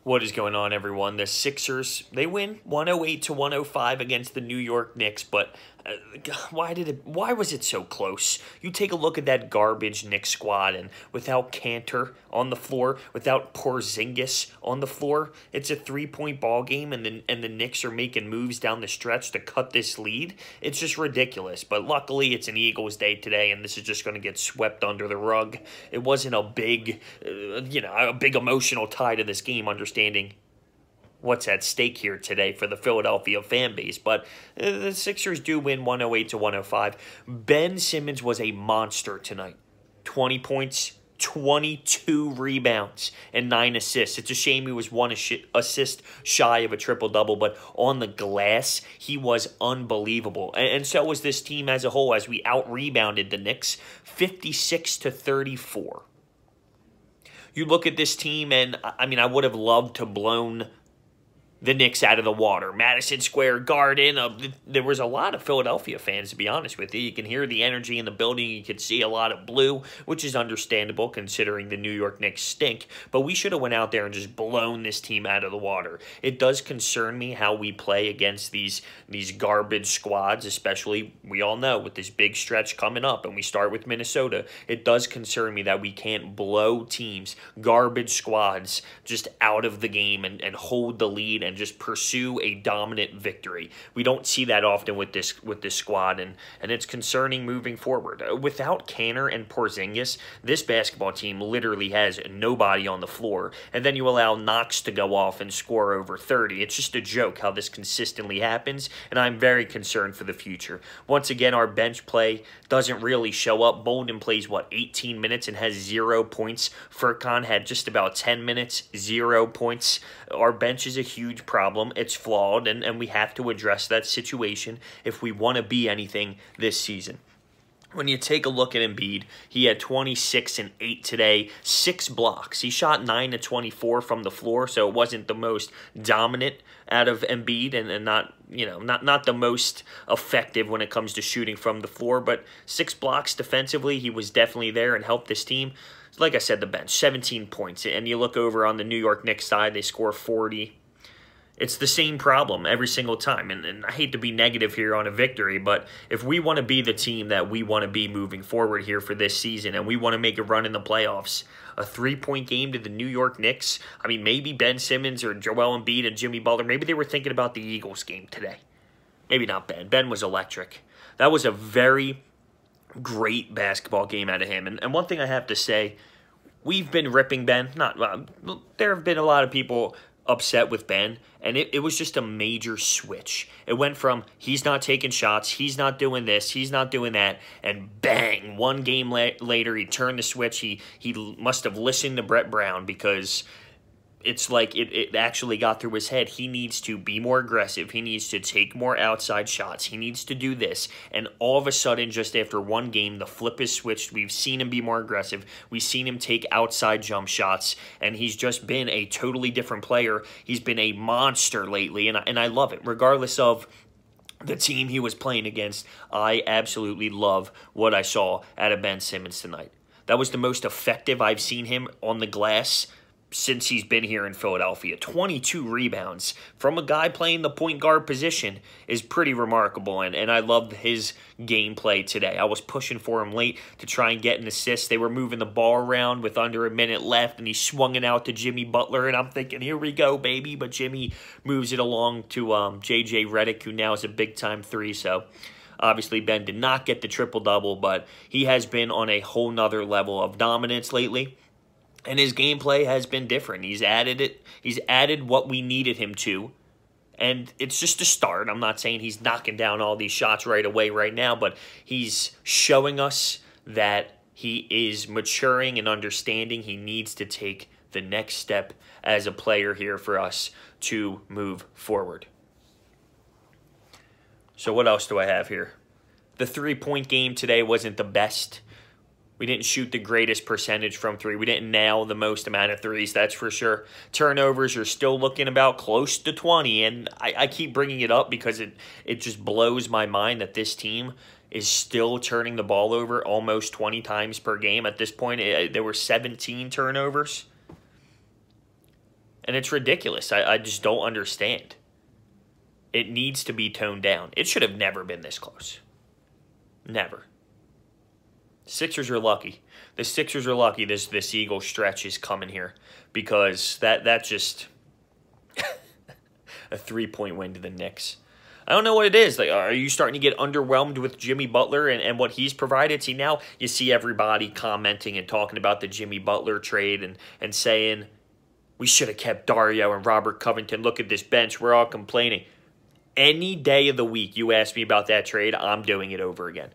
What is going on, everyone? The Sixers, they win 108-105 against the New York Knicks, but why was it so close? You take a look at that garbage Knicks squad, and without Cantor on the floor, without Porzingis on the floor, it's a three-point ball game, and the Knicks are making moves down the stretch to cut this lead. It's just ridiculous, but luckily it's an Eagles day today, and this is just going to get swept under the rug. It wasn't a big, a big emotional tie to this game, understanding what's at stake here today for the Philadelphia fan base. But the Sixers do win 108-105. Ben Simmons was a monster tonight. 20 points, 22 rebounds, and 9 assists. It's a shame he was one assist shy of a triple-double, but on the glass, he was unbelievable. And so was this team as a whole, as we out-rebounded the Knicks 56-34. You look at this team, and I would have loved to blown the Knicks out of the water. Madison Square Garden. There was a lot of Philadelphia fans, to be honest with you. You can hear the energy in the building. You could see a lot of blue, which is understandable considering the New York Knicks stink. But we should have went out there and just blown this team out of the water. It does concern me how we play against these garbage squads, especially, we all know, with this big stretch coming up, and we start with Minnesota. It does concern me that we can't blow teams, garbage squads, just out of the game and hold the lead and just pursue a dominant victory. We don't see that often with this squad, and it's concerning moving forward. Without Cantor and Porzingis, this basketball team literally has nobody on the floor, and then you allow Knox to go off and score over 30. It's just a joke how this consistently happens, and I'm very concerned for the future. Once again, our bench play doesn't really show up. Bolden plays, 18 minutes and has 0 points. Furkan had just about 10 minutes, 0 points. Our bench is a huge problem. It's flawed, and we have to address that situation if we want to be anything this season. When you take a look at Embiid, he had 26 and 8 today, 6 blocks. He shot 9 of 24 from the floor, so it wasn't the most dominant out of Embiid, and not the most effective when it comes to shooting from the floor, but 6 blocks defensively. He was definitely there and helped this team. Like I said, the bench, 17 points, and you look over on the New York Knicks side, they score 40. It's the same problem every single time, and I hate to be negative here on a victory, but if we want to be the team that we want to be moving forward here for this season, and we want to make a run in the playoffs, a 3-point game to the New York Knicks, maybe Ben Simmons or Joel Embiid and Jimmy Butler, maybe they were thinking about the Eagles game today. Maybe not Ben. Ben was electric. That was a very great basketball game out of him, and one thing I have to say, we've been ripping Ben. There have been a lot of people upset with Ben, and it was just a major switch. It went from he's not taking shots, he's not doing this, he's not doing that, and bang, one game later he turned the switch. He must have listened to Brett Brown, because it's like it actually got through his head. He needs to be more aggressive. He needs to take more outside shots. He needs to do this. And all of a sudden, just after one game, the flip is switched. We've seen him be more aggressive. We've seen him take outside jump shots. And he's just been a totally different player. He's been a monster lately, and I love it. Regardless of the team he was playing against, I absolutely love what I saw out of Ben Simmons tonight. That was the most effective I've seen him on the glass since he's been here in Philadelphia. 22 rebounds from a guy playing the point guard position is pretty remarkable, and I loved his gameplay today. I was pushing for him late to try and get an assist. They were moving the ball around with under a minute left, and he swung it out to Jimmy Butler, and I'm thinking, here we go, baby, but Jimmy moves it along to J.J. Redick, who now is a big-time 3, so obviously Ben did not get the triple-double, but he has been on a whole nother level of dominance lately. And his gameplay has been different. He's added it. He's added what we needed him to. And it's just a start. I'm not saying he's knocking down all these shots right away right now, but he's showing us that he is maturing and understanding he needs to take the next step as a player here for us to move forward. So what else do I have here? The 3-point game today wasn't the best. We didn't shoot the greatest percentage from 3. We didn't nail the most amount of 3s, that's for sure. Turnovers are still looking about close to 20, and I keep bringing it up because it just blows my mind that this team is still turning the ball over almost 20 times per game. At this point, there were 17 turnovers. And it's ridiculous. I just don't understand. It needs to be toned down. It should have never been this close. Never. Sixers are lucky. The Sixers are lucky this Eagle stretch is coming here, because that just a 3-point win to the Knicks. I don't know what it is. Like, are you starting to get underwhelmed with Jimmy Butler and what he's provided? See, now you see everybody commenting and talking about the Jimmy Butler trade and saying, we should have kept Dario and Robert Covington. Look at this bench. We're all complaining. Any day of the week you ask me about that trade, I'm doing it over again.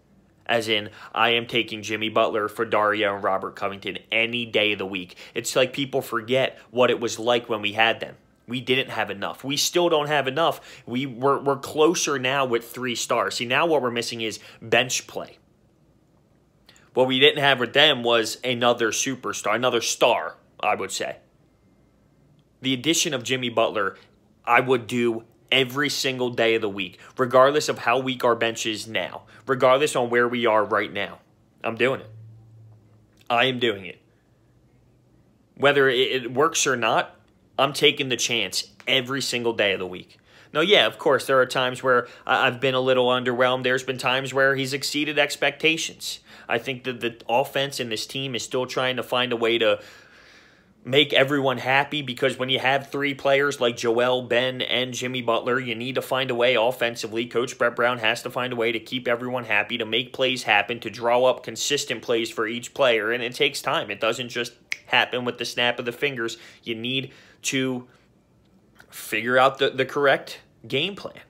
As in, I am taking Jimmy Butler for Dario and Robert Covington any day of the week. It's like people forget what it was like when we had them. We didn't have enough. We still don't have enough. We're closer now with 3 stars. See, now what we're missing is bench play. What we didn't have with them was another superstar, another star, I would say. The addition of Jimmy Butler, I would do every single day of the week, regardless of how weak our bench is now, regardless on where we are right now. I'm doing it. I am doing it. Whether it works or not, I'm taking the chance every single day of the week. Now, yeah, of course, there are times where I've been a little underwhelmed. There's been times where he's exceeded expectations. I think that the offense in this team is still trying to find a way to make everyone happy, because when you have 3 players like Joel, Ben, and Jimmy Butler, you need to find a way offensively. Coach Brett Brown has to find a way to keep everyone happy, to make plays happen, to draw up consistent plays for each player, and it takes time. It doesn't just happen with the snap of the fingers. You need to figure out the correct game plan.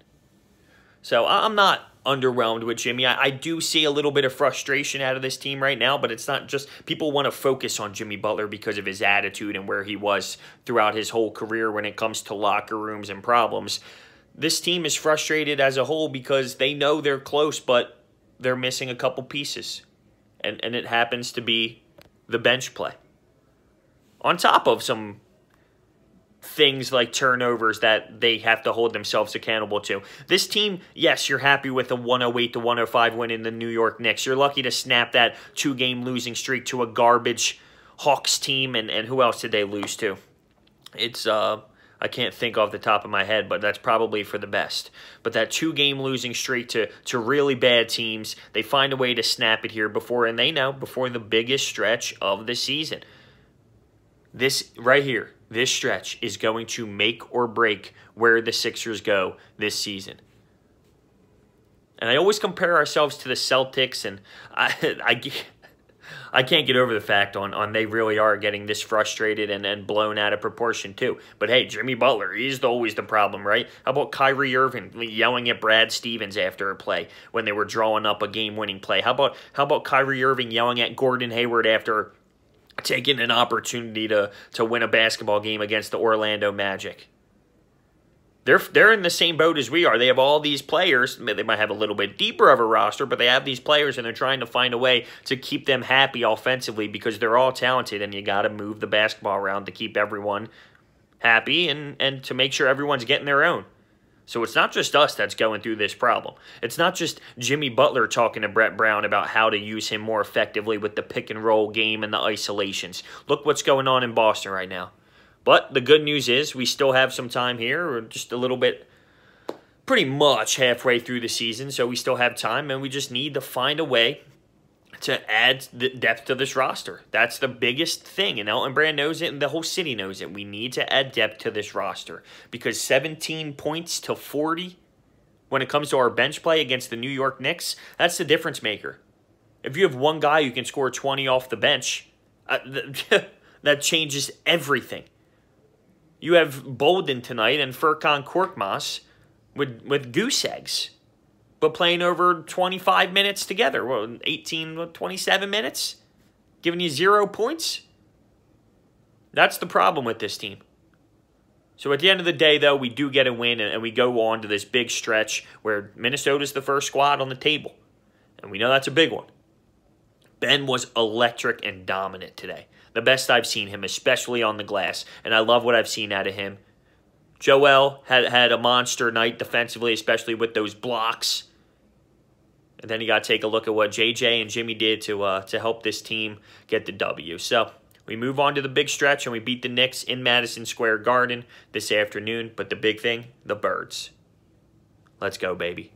So I'm not underwhelmed with Jimmy. I do see a little bit of frustration out of this team right now, but it's not just people want to focus on Jimmy Butler because of his attitude and where he was throughout his whole career when it comes to locker rooms and problems. This team is frustrated as a whole because they know they're close, but they're missing a couple pieces. And it happens to be the bench play. On top of some things like turnovers that they have to hold themselves accountable to. This team, yes, you're happy with a 108-105 win in the New York Knicks. You're lucky to snap that 2-game losing streak to a garbage Hawks team, and who else did they lose to? It's, I can't think off the top of my head, but that's probably for the best. But that 2-game losing streak to really bad teams, they find a way to snap it here before the biggest stretch of the season. This right here, this stretch is going to make or break where the Sixers go this season. And I always compare ourselves to the Celtics, and I can't get over the fact on they really are getting this frustrated and blown out of proportion too. But hey, Jimmy Butler, he's always the problem, right? How about Kyrie Irving yelling at Brad Stevens after a play when they were drawing up a game-winning play? How about Kyrie Irving yelling at Gordon Hayward after taking an opportunity to win a basketball game against the Orlando Magic? They're in the same boat as we are. They have all these players. They might have a little bit deeper of a roster, but they have these players, and they're trying to find a way to keep them happy offensively because they're all talented, and you got to move the basketball around to keep everyone happy and to make sure everyone's getting their own. So it's not just us that's going through this problem. It's not just Jimmy Butler talking to Brett Brown about how to use him more effectively with the pick-and-roll game and the isolations. Look what's going on in Boston right now. But the good news is we still have some time here. We're just a little bit, pretty much halfway through the season, so we still have time, and we just need to find a way to add the depth to this roster. That's the biggest thing, and Elton Brand knows it, and the whole city knows it. We need to add depth to this roster because 17 points to 40 when it comes to our bench play against the New York Knicks, that's the difference maker. If you have one guy who can score 20 off the bench, that changes everything. You have Bolden tonight and Furkan Korkmaz with goose eggs, but playing over 25 minutes together. 27 minutes? Giving you 0 points? That's the problem with this team. So at the end of the day, though, we do get a win, and we go on to this big stretch where Minnesota's the first squad on the table. And we know that's a big one. Ben was electric and dominant today. The best I've seen him, especially on the glass. And I love what I've seen out of him. Joel had a monster night defensively, especially with those blocks. And then you got to take a look at what JJ and Jimmy did to help this team get the W. So We move on to the big stretch, and we beat the Knicks in Madison Square Garden this afternoon. But the big thing, the Birds. Let's go, baby.